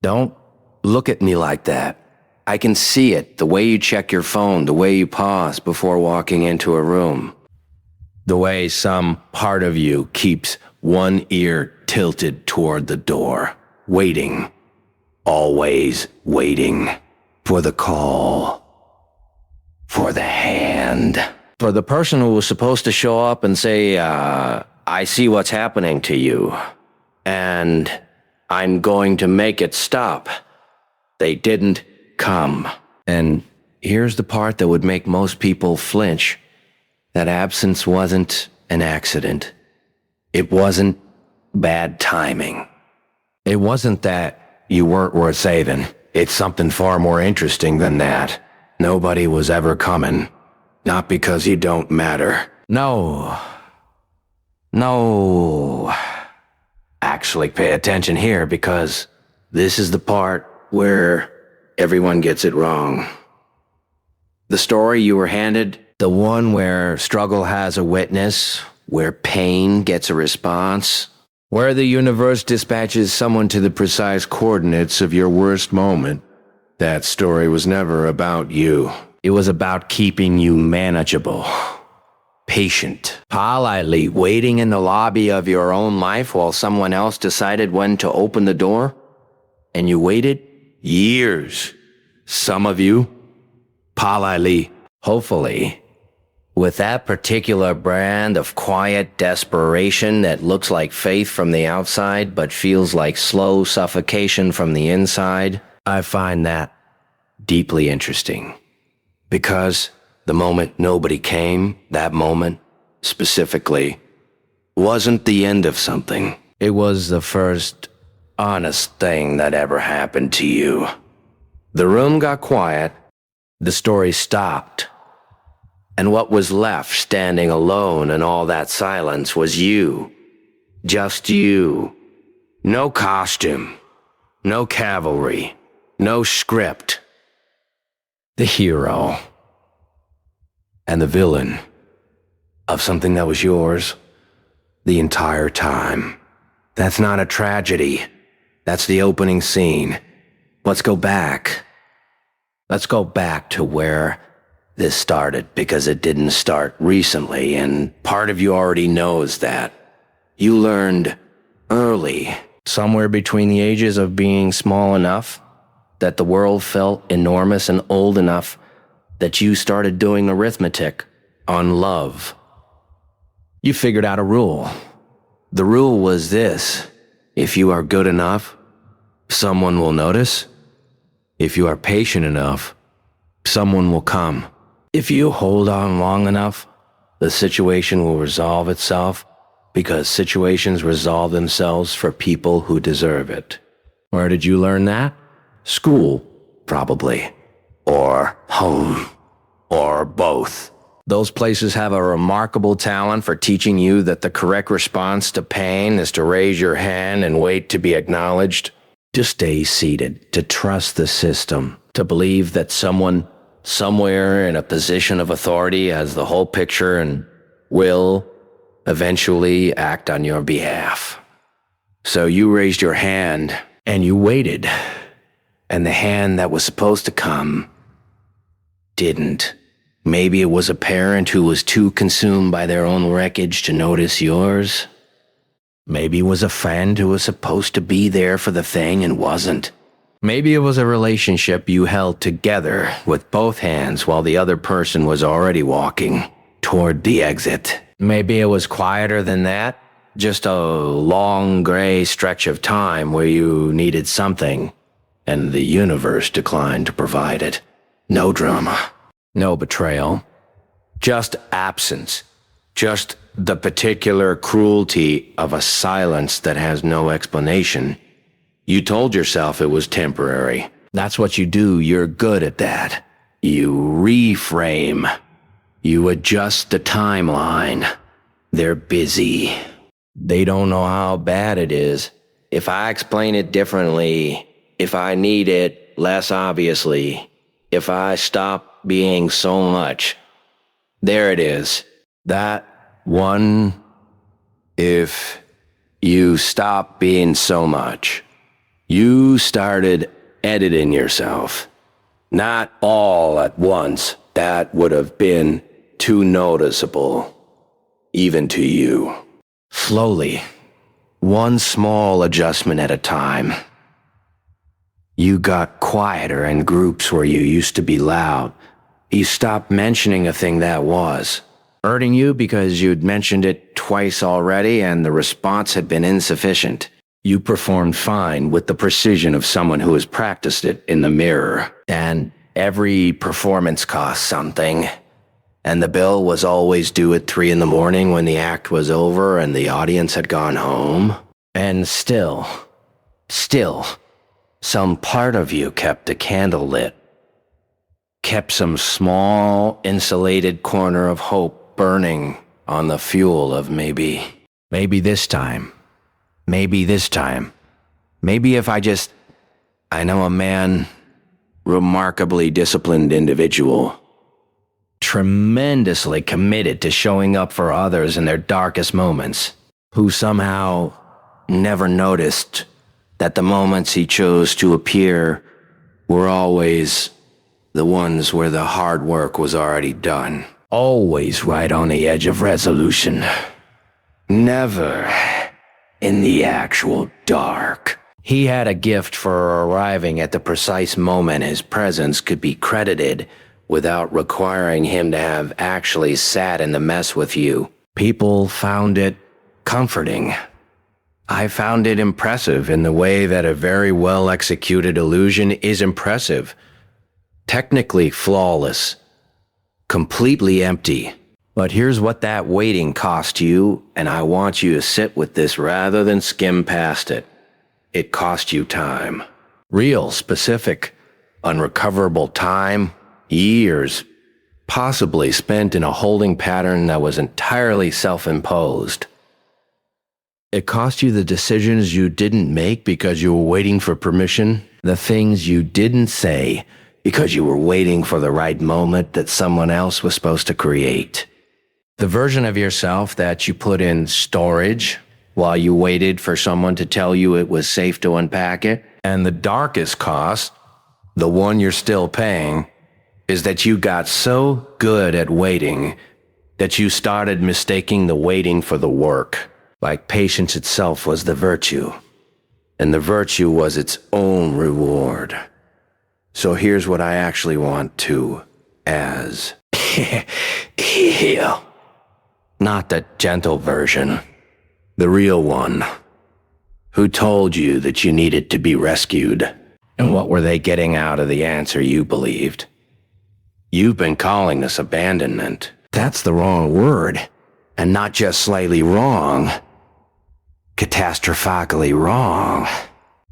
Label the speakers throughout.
Speaker 1: Don't look at me like that. I can see it, the way you check your phone, the way you pause before walking into a room. The way some part of you keeps one ear tilted toward the door, waiting, always waiting for the call, for the hand, for the person who was supposed to show up and say, I see what's happening to you, and I'm going to make it stop. They didn't come. And here's the part that would make most people flinch. That absence wasn't an accident. It wasn't bad timing. It wasn't that you weren't worth saving. It's something far more interesting than that. Nobody was ever coming. Not because you don't matter. No. Actually, pay attention here, because this is the part where everyone gets it wrong. The story you were handed, the one where struggle has a witness, where pain gets a response, where the universe dispatches someone to the precise coordinates of your worst moment. That story was never about you. It was about keeping you manageable, patient, politely waiting in the lobby of your own life while someone else decided when to open the door. And you waited years. Some of you, politely, hopefully, with that particular brand of quiet desperation that looks like faith from the outside but feels like slow suffocation from the inside. I find that deeply interesting, because the moment nobody came, that moment specifically, wasn't the end of something. It was the first honest thing that ever happened to you. The room got quiet, the story stopped, and what was left standing alone in all that silence was you. Just you. No costume, no cavalry, no script. The hero and the villain of something that was yours the entire time. That's not a tragedy. That's the opening scene. Let's go back. Let's go back to where this started, because it didn't start recently, and part of you already knows that. You learned early, somewhere between the ages of being small enough that the world felt enormous and old enough that you started doing arithmetic on love. You figured out a rule. The rule was this: if you are good enough, someone will notice. If you are patient enough, someone will come. If you hold on long enough, the situation will resolve itself, because situations resolve themselves for people who deserve it. Where did you learn that? School, probably. Or home. Or both. Those places have a remarkable talent for teaching you that the correct response to pain is to raise your hand and wait to be acknowledged, to stay seated, to trust the system, to believe that someone somewhere in a position of authority has the whole picture and will eventually act on your behalf. So you raised your hand and you waited, and the hand that was supposed to come didn't. Maybe it was a parent who was too consumed by their own wreckage to notice yours. Maybe it was a friend who was supposed to be there for the thing and wasn't. Maybe it was a relationship you held together with both hands while the other person was already walking toward the exit. Maybe it was quieter than that, just a long gray stretch of time where you needed something, and the universe declined to provide it. No drama, no betrayal, just absence, just the particular cruelty of a silence that has no explanation. You told yourself it was temporary. That's what you do. You're good at that. You reframe. You adjust the timeline. They're busy. They don't know how bad it is. If I explain it differently, if I need it less obviously, if I stop being so much, there it is. That one, if you stop being so much. You started editing yourself. Not all at once. That would have been too noticeable, even to you. Slowly, one small adjustment at a time. You got quieter in groups where you used to be loud. You stopped mentioning a thing that was hurting you because you'd mentioned it twice already and the response had been insufficient. You performed fine with the precision of someone who has practiced it in the mirror. And every performance cost something. And the bill was always due at 3 a.m. when the act was over and the audience had gone home. And still, some part of you kept the candle lit. Kept some small, insulated corner of hope burning on the fuel of maybe this time. Maybe if I know a man, remarkably disciplined individual, tremendously committed to showing up for others in their darkest moments, who somehow never noticed that the moments he chose to appear were always the ones where the hard work was already done. Always right on the edge of resolution. Never in the actual dark. He had a gift for arriving at the precise moment his presence could be credited without requiring him to have actually sat in the mess with you. People found it comforting. I found it impressive in the way that a very well-executed illusion is impressive. Technically flawless. Completely empty. But here's what that waiting cost you, and I want you to sit with this rather than skim past it. It cost you time. Real, specific, unrecoverable time, years, possibly spent in a holding pattern that was entirely self-imposed. It cost you the decisions you didn't make because you were waiting for permission, the things you didn't say because you were waiting for the right moment that someone else was supposed to create. The version of yourself that you put in storage while you waited for someone to tell you it was safe to unpack it. And the darkest cost, the one you're still paying, is that you got so good at waiting that you started mistaking the waiting for the work. Like patience itself was the virtue, and the virtue was its own reward. So here's what I actually want to as heal. Not the gentle version, the real one. Who told you that you needed to be rescued? And what were they getting out of the answer you believed? You've been calling this abandonment. That's the wrong word. And not just slightly wrong. Catastrophically wrong.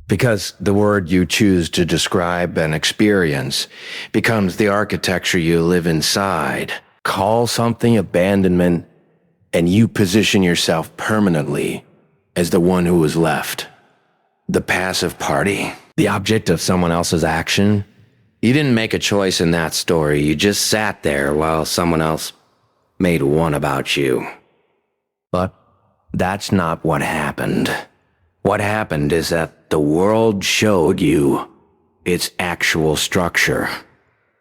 Speaker 1: Because the word you choose to describe an experience becomes the architecture you live inside. Call something abandonment, and you position yourself permanently as the one who was left. The passive party. The object of someone else's action. You didn't make a choice in that story. You just sat there while someone else made one about you. But that's not what happened. What happened is that the world showed you its actual structure.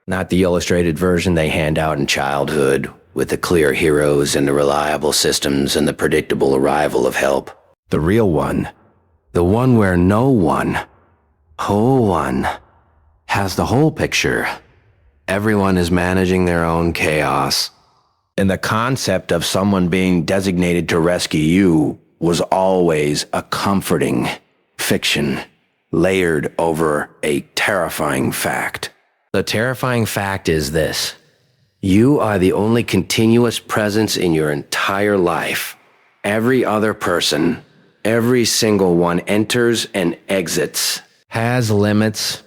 Speaker 1: Not the illustrated version they hand out in childhood, with the clear heroes and the reliable systems and the predictable arrival of help. The real one. The one where no one, has the whole picture. Everyone is managing their own chaos. And the concept of someone being designated to rescue you was always a comforting fiction, layered over a terrifying fact. The terrifying fact is this. You are the only continuous presence in your entire life. Every other person, every single one enters and exits, has limits,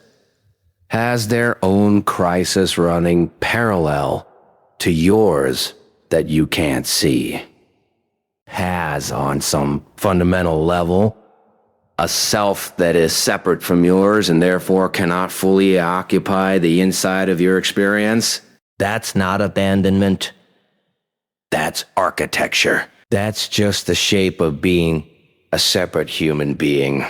Speaker 1: has their own crisis running parallel to yours that you can't see. Has, on some fundamental level, a self that is separate from yours and therefore cannot fully occupy the inside of your experience. That's not abandonment. That's architecture. That's just the shape of being a separate human being.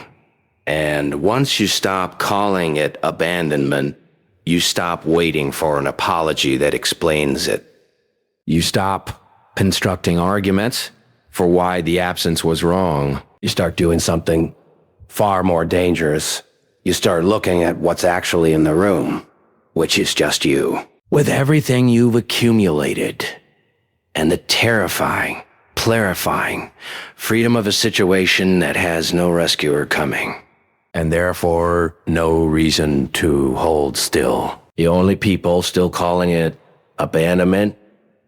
Speaker 1: And once you stop calling it abandonment, you stop waiting for an apology that explains it. You stop constructing arguments for why the absence was wrong. You start doing something far more dangerous. You start looking at what's actually in the room, which is just you, with everything you've accumulated, and the terrifying, clarifying freedom of a situation that has no rescuer coming, and therefore no reason to hold still. The only people still calling it abandonment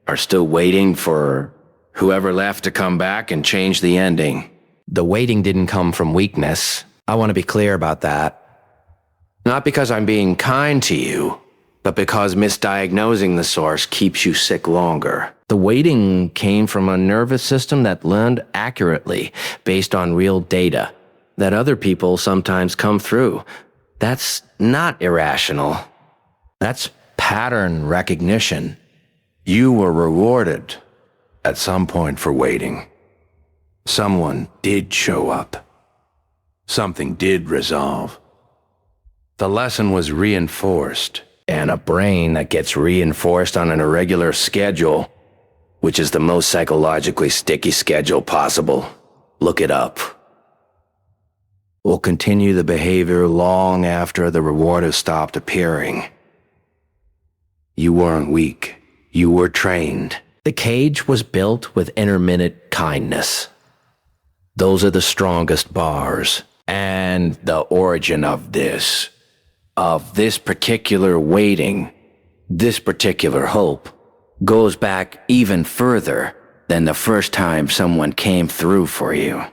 Speaker 1: are still waiting for whoever left to come back and change the ending. The waiting didn't come from weakness. I want to be clear about that. Not because I'm being kind to you, but because misdiagnosing the source keeps you sick longer. The waiting came from a nervous system that learned accurately based on real data that other people sometimes come through. That's not irrational. That's pattern recognition. You were rewarded at some point for waiting. Someone did show up. Something did resolve. The lesson was reinforced, and a brain that gets reinforced on an irregular schedule, which is the most psychologically sticky schedule possible, look it up, will continue the behavior long after the reward has stopped appearing. You weren't weak. You were trained. The cage was built with intermittent kindness. Those are the strongest bars. And the origin of this particular waiting, this particular hope, goes back even further than the first time someone came through for you.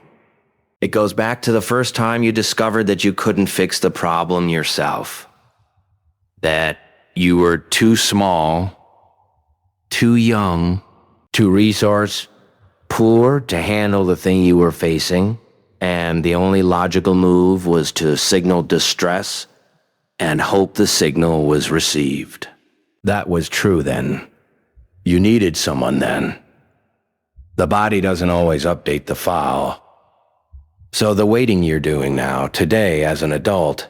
Speaker 1: It goes back to the first time you discovered that you couldn't fix the problem yourself. That you were too small, too young, too resource poor to handle the thing you were facing, and the only logical move was to signal distress and hope the signal was received. That was true then. You needed someone then. The body doesn't always update the file. So the waiting you're doing now, today as an adult,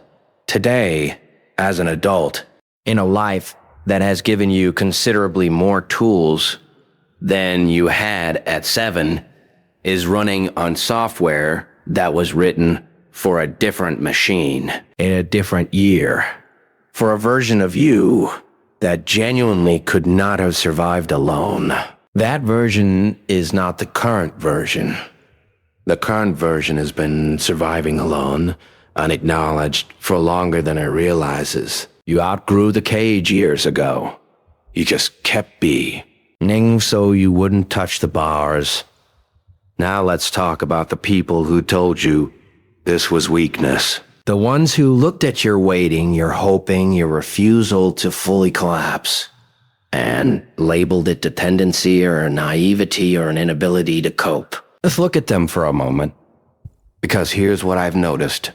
Speaker 1: in a life that has given you considerably more tools than you had at 7, is running on software that was written for a different machine, in a different year, for a version of you that genuinely could not have survived alone. That version is not the current version. The current version has been surviving alone, unacknowledged, for longer than it realizes. You outgrew the cage years ago. You just kept being so you wouldn't touch the bars. Now let's talk about the people who told you this was weakness. The ones who looked at your waiting, your hoping, your refusal to fully collapse, and labeled it dependency or a naivety or an inability to cope. Let's look at them for a moment. Because here's what I've noticed,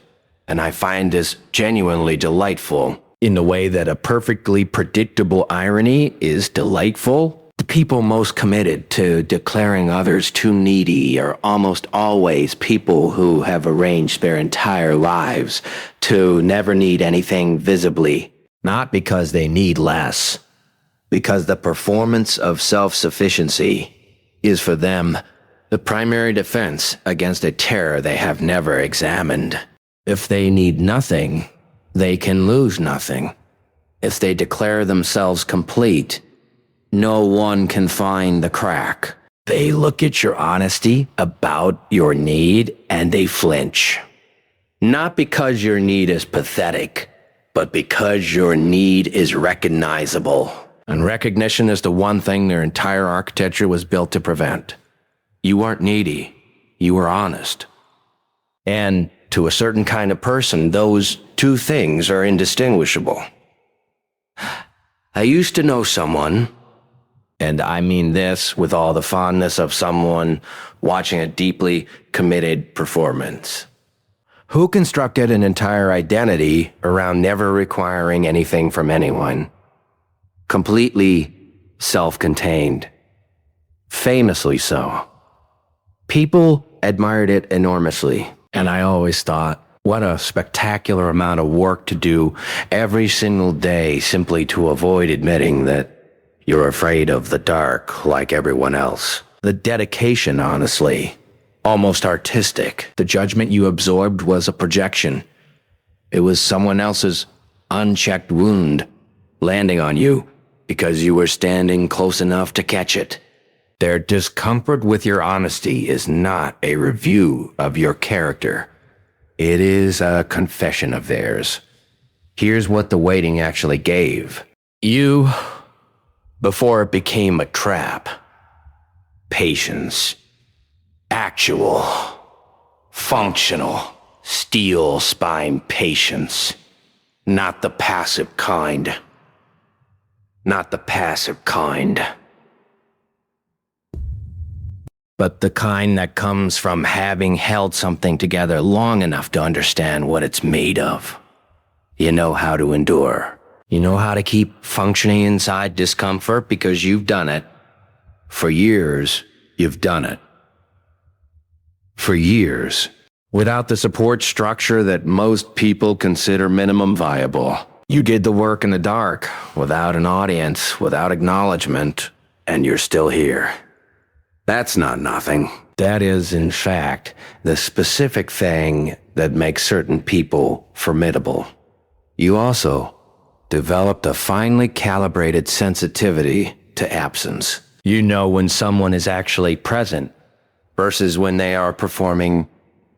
Speaker 1: and I find this genuinely delightful, in the way that a perfectly predictable irony is delightful. The people most committed to declaring others too needy are almost always people who have arranged their entire lives to never need anything visibly, not because they need less, because the performance of self-sufficiency is for them the primary defense against a terror they have never examined. If they need nothing, they can lose nothing. If they declare themselves complete, no one can find the crack. They look at your honesty about your need and they flinch. Not because your need is pathetic, but because your need is recognizable. And recognition is the one thing their entire architecture was built to prevent. You weren't needy. You were honest. And to a certain kind of person, those two things are indistinguishable. I used to know someone, and I mean this with all the fondness of someone watching a deeply committed performance, who constructed an entire identity around never requiring anything from anyone. Completely self-contained. Famously so. People admired it enormously, and I always thought, What a spectacular amount of work to do every single day simply to avoid admitting that you're afraid of the dark like everyone else. The dedication, honestly, almost artistic. The judgment you absorbed was a projection. It was someone else's unchecked wound landing on you because you were standing close enough to catch it. Their discomfort with your honesty is not a review of your character. It is a confession of theirs. Here's what the waiting actually gave you before it became a trap. Patience. Actual. Functional. Steel spine patience. Not the passive kind. Not the passive kind. But the kind that comes from having held something together long enough to understand what it's made of. You know how to endure. You know how to keep functioning inside discomfort because you've done it. For years, you've done it. For years. Without the support structure that most people consider minimum viable. You did the work in the dark, without an audience, without acknowledgement, and you're still here. That's not nothing. That is, in fact, the specific thing that makes certain people formidable. You also developed a finely calibrated sensitivity to absence. You know when someone is actually present versus when they are performing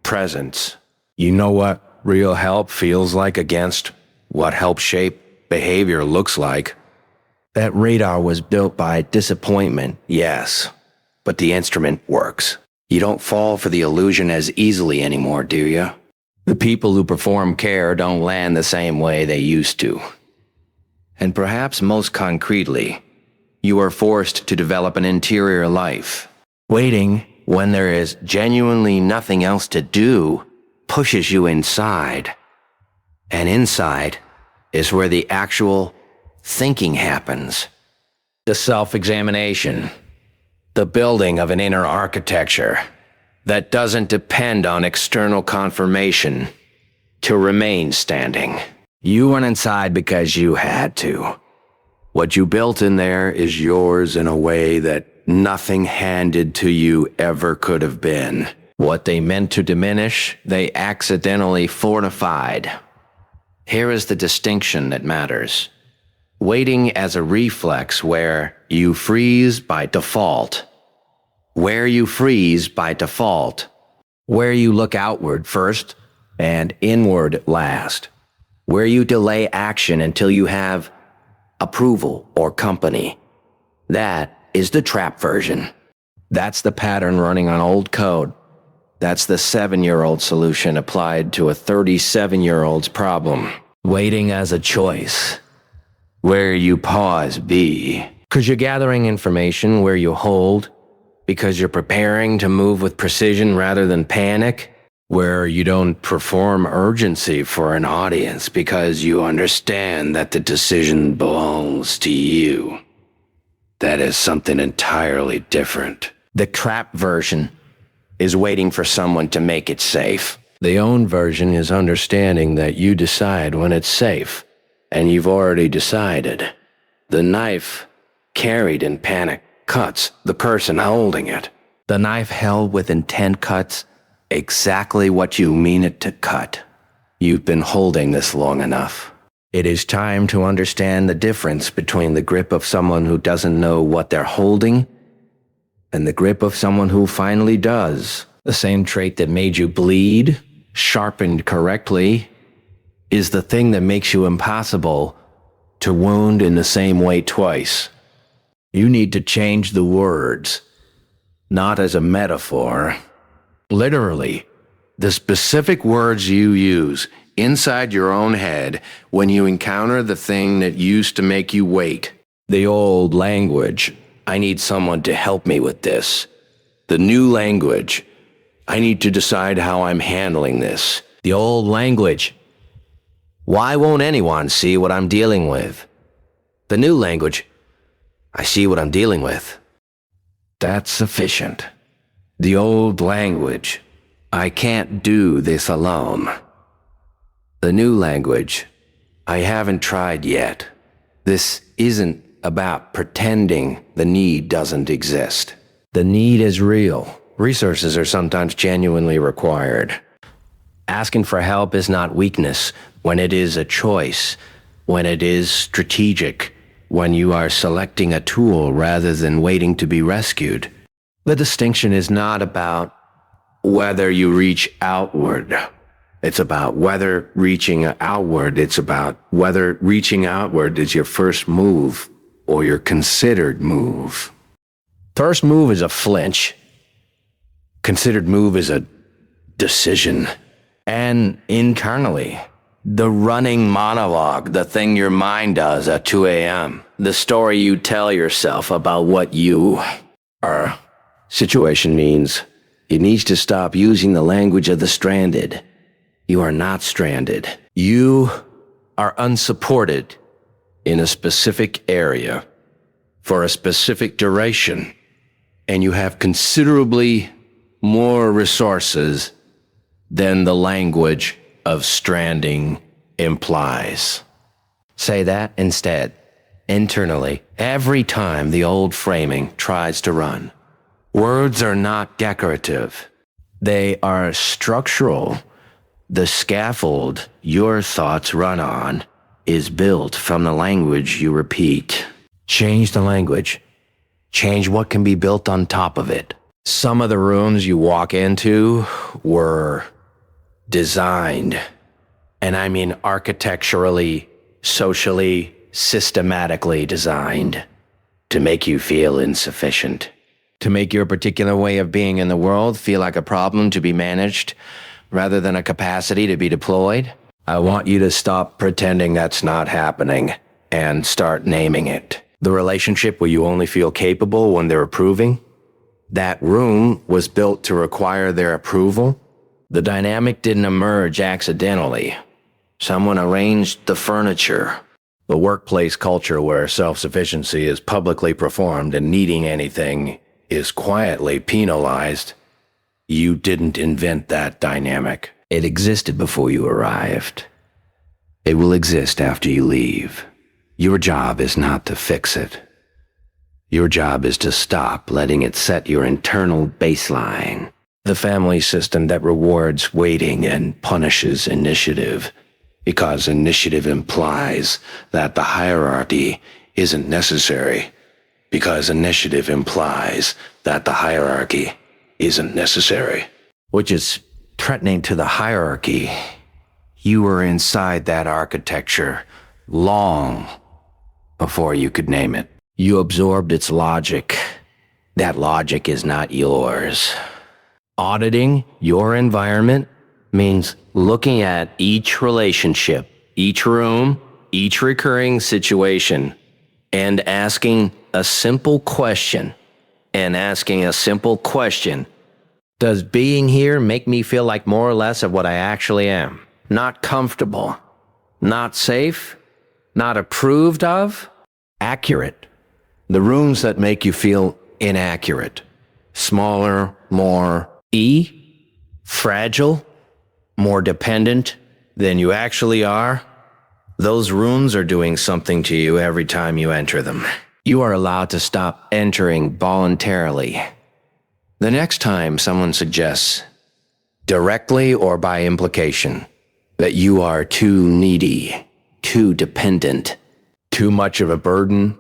Speaker 1: presence. You know what real help feels like against what help shape behavior looks like. That radar was built by disappointment, yes. But the instrument works. You don't fall for the illusion as easily anymore, do you? The people who perform care don't land the same way they used to. And perhaps most concretely, you are forced to develop an interior life. Waiting when there is genuinely nothing else to do pushes you inside. And inside is where the actual thinking happens. The self-examination. The building of an inner architecture that doesn't depend on external confirmation to remain standing. You went inside because you had to. What you built in there is yours in a way that nothing handed to you ever could have been. What they meant to diminish, they accidentally fortified. Here is the distinction that matters. Waiting as a reflex where you freeze by default. Where you freeze by default. Where you look outward first and inward last. Where you delay action until you have approval or company. That is the trap version. That's the pattern running on old code. That's the 7-year-old solution applied to a 37-year-old's problem. Waiting as a choice. Where you pause be. Because you're gathering information where you hold. Because you're preparing to move with precision rather than panic. Where you don't perform urgency for an audience because you understand that the decision belongs to you. That is something entirely different. The trap version is waiting for someone to make it safe. The own version is understanding that you decide when it's safe, and you've already decided. The knife carried in panic cuts the person holding it. The knife held with intent cuts exactly what you mean it to cut. You've been holding this long enough. It is time to understand the difference between the grip of someone who doesn't know what they're holding and the grip of someone who finally does. The same trait that made you bleed, sharpened correctly, is the thing that makes you impossible to wound in the same way twice. You need to change the words, not as a metaphor. Literally, the specific words you use inside your own head when you encounter the thing that used to make you wait. The old language, I need someone to help me with this. The new language, I need to decide how I'm handling this. The old language, why won't anyone see what I'm dealing with? The new language, I see what I'm dealing with. That's sufficient. The old language, I can't do this alone. The new language, I haven't tried yet. This isn't about pretending the need doesn't exist. The need is real. Resources are sometimes genuinely required. Asking for help is not weakness when it is a choice, when it is strategic, when you are selecting a tool rather than waiting to be rescued. The distinction is not about whether you reach outward. It's about whether reaching outward, it's about whether reaching outward is your first move or your considered move. First move is a flinch. Considered move is a decision. And internally, the running monologue, the thing your mind does at 2 a.m., the story you tell yourself about what you are. Situation means it needs to stop using the language of the stranded. You are not stranded. You are unsupported in a specific area for a specific duration, and you have considerably more resources than the language of stranding implies. Say that instead, internally, every time the old framing tries to run. Words are not decorative. They are structural. The scaffold your thoughts run on is built from the language you repeat. Change the language. Change what can be built on top of it. Some of the rooms you walk into were designed, and I mean architecturally, socially, systematically designed to make you feel insufficient, to make your particular way of being in the world feel like a problem to be managed rather than a capacity to be deployed. I want you to stop pretending that's not happening and start naming it. The relationship where you only feel capable when they're approving, that room was built to require their approval. The dynamic didn't emerge accidentally. Someone arranged the furniture. The workplace culture where self-sufficiency is publicly performed and needing anything is quietly penalized. You didn't invent that dynamic. It existed before you arrived. It will exist after you leave. Your job is not to fix it. Your job is to stop letting it set your internal baseline. The family system that rewards waiting and punishes initiative, because initiative implies that the hierarchy isn't necessary, because initiative implies that the hierarchy isn't necessary, which is threatening to the hierarchy. You were inside that architecture long before you could name it. You absorbed its logic. That logic is not yours. Auditing your environment means looking at each relationship, each room, each recurring situation, and asking a simple question. Does being here make me feel like more or less of what I actually am? Not comfortable, not safe, not approved of, accurate. The rooms that make you feel inaccurate, smaller, more fragile, more dependent than you actually are, those rooms are doing something to you every time you enter them. You are allowed to stop entering voluntarily. The next time someone suggests, directly or by implication, that you are too needy, too dependent, too much of a burden,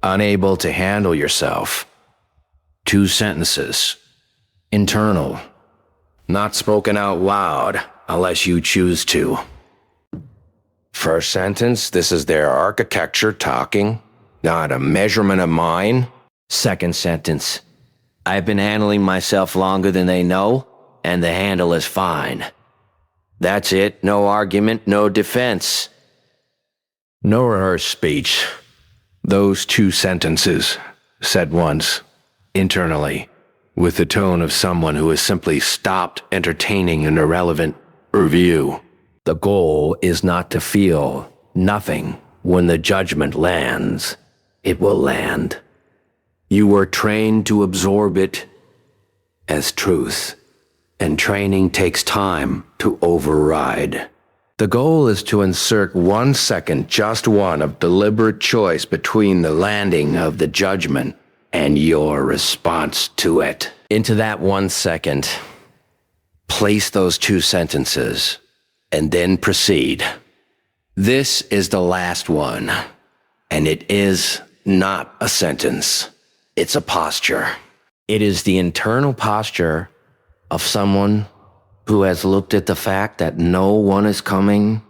Speaker 1: unable to handle yourself, 2 sentences, internal, not spoken out loud unless you choose to. First sentence, this is their architecture talking, not a measurement of mine. Second sentence, I've been handling myself longer than they know, and the handle is fine. That's it, no argument, no defense. No rehearsed speech. Those 2 sentences, said once, internally, with the tone of someone who has simply stopped entertaining an irrelevant review. The goal is not to feel nothing when the judgment lands. It will land. You were trained to absorb it as truth, and training takes time to override. The goal is to insert 1 second, just one, of deliberate choice between the landing of the judgment and your response to it. Into that 1 second, place those 2 sentences, and then proceed. This is the last one, and it is not a sentence. It's a posture. It is the internal posture of someone who has looked at the fact that no one is coming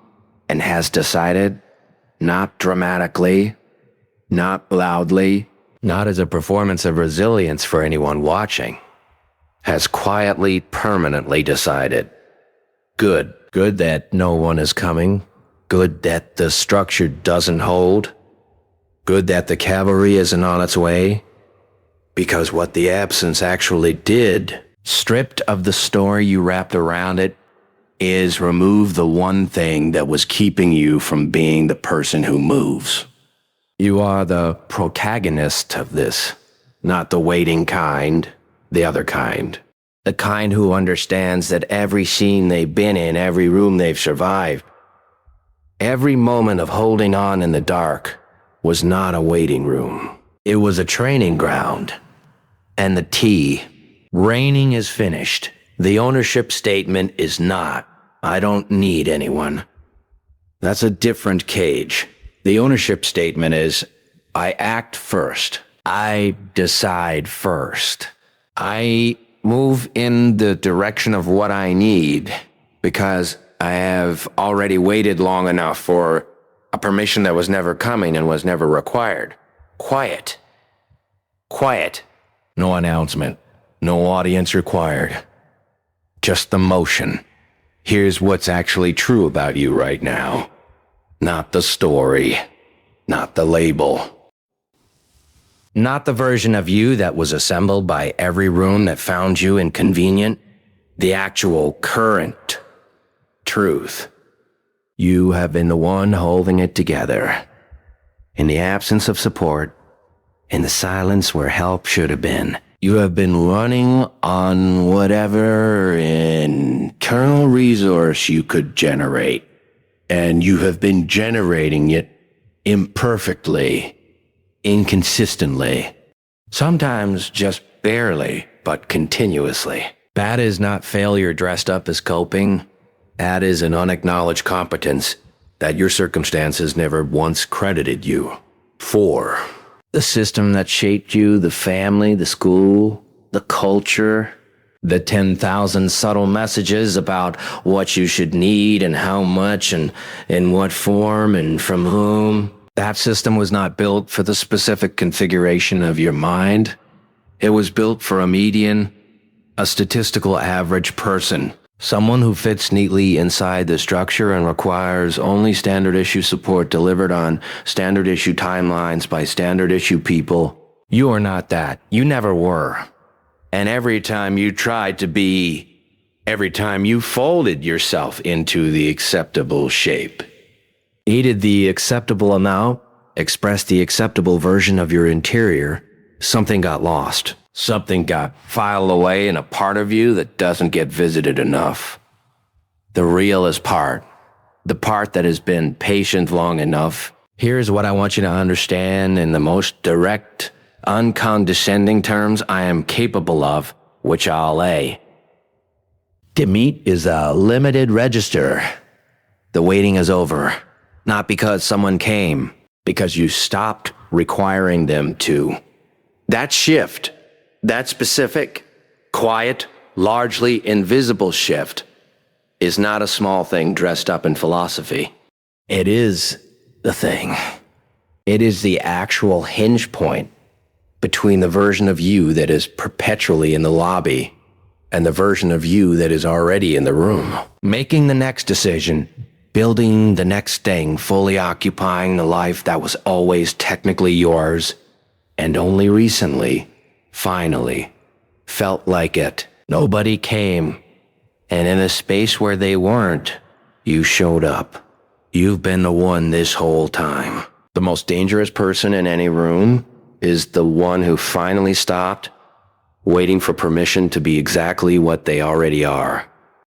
Speaker 1: and has decided, not dramatically, not loudly, not as a performance of resilience for anyone watching, has quietly, permanently decided, good that no one is coming, good that the structure doesn't hold, good that the cavalry isn't on its way, because what the absence actually did, stripped of the story you wrapped around it, is remove the one thing that was keeping you from being the person who moves. You are the protagonist of this, not the waiting kind, the other kind. The kind who understands that every scene they've been in, every room they've survived, every moment of holding on in the dark was not a waiting room. It was a training ground. And the T, reigning is finished. The ownership statement is not, I don't need anyone. That's a different cage. The ownership statement is, I act first. I decide first. I move in the direction of what I need because I have already waited long enough for a permission that was never coming and was never required. Quiet. Quiet. No announcement. No audience required. Just the motion. Here's what's actually true about you right now. Not the story. Not the label. Not the version of you that was assembled by every room that found you inconvenient. The actual current truth. You have been the one holding it together. In the absence of support, in the silence where help should have been, you have been running on whatever internal resource you could generate. And you have been generating it imperfectly, inconsistently, sometimes just barely, but continuously. That is not failure dressed up as coping. That is an unacknowledged competence that your circumstances never once credited you for. The system that shaped you, the family, the school, the culture, the 10,000 subtle messages about what you should need and how much and in what form and from whom. That system was not built for the specific configuration of your mind. It was built for a median, a statistical average person. Someone who fits neatly inside the structure and requires only standard issue support delivered on standard issue timelines by standard issue people. You are not that. You never were. And every time you tried to be, every time you folded yourself into the acceptable shape, needed the acceptable amount, expressed the acceptable version of your interior, something got lost. Something got filed away in a part of you that doesn't get visited enough. The realest part, the part that has been patient long enough. Here's what I want you to understand in the most direct, uncondescending terms I am capable of, which I'll lay. To meet is a limited register. The waiting is over. Not because someone came, because you stopped requiring them to. That shift, that specific, quiet, largely invisible shift is not a small thing dressed up in philosophy. It is the thing. It is the actual hinge point between the version of you that is perpetually in the lobby and the version of you that is already in the room. Making the next decision, building the next thing, fully occupying the life that was always technically yours, and only recently, finally, felt like it. Nobody came, and in a space where they weren't, you showed up. You've been the one this whole time. The most dangerous person in any room is the one who finally stopped, waiting for permission to be exactly what they already are.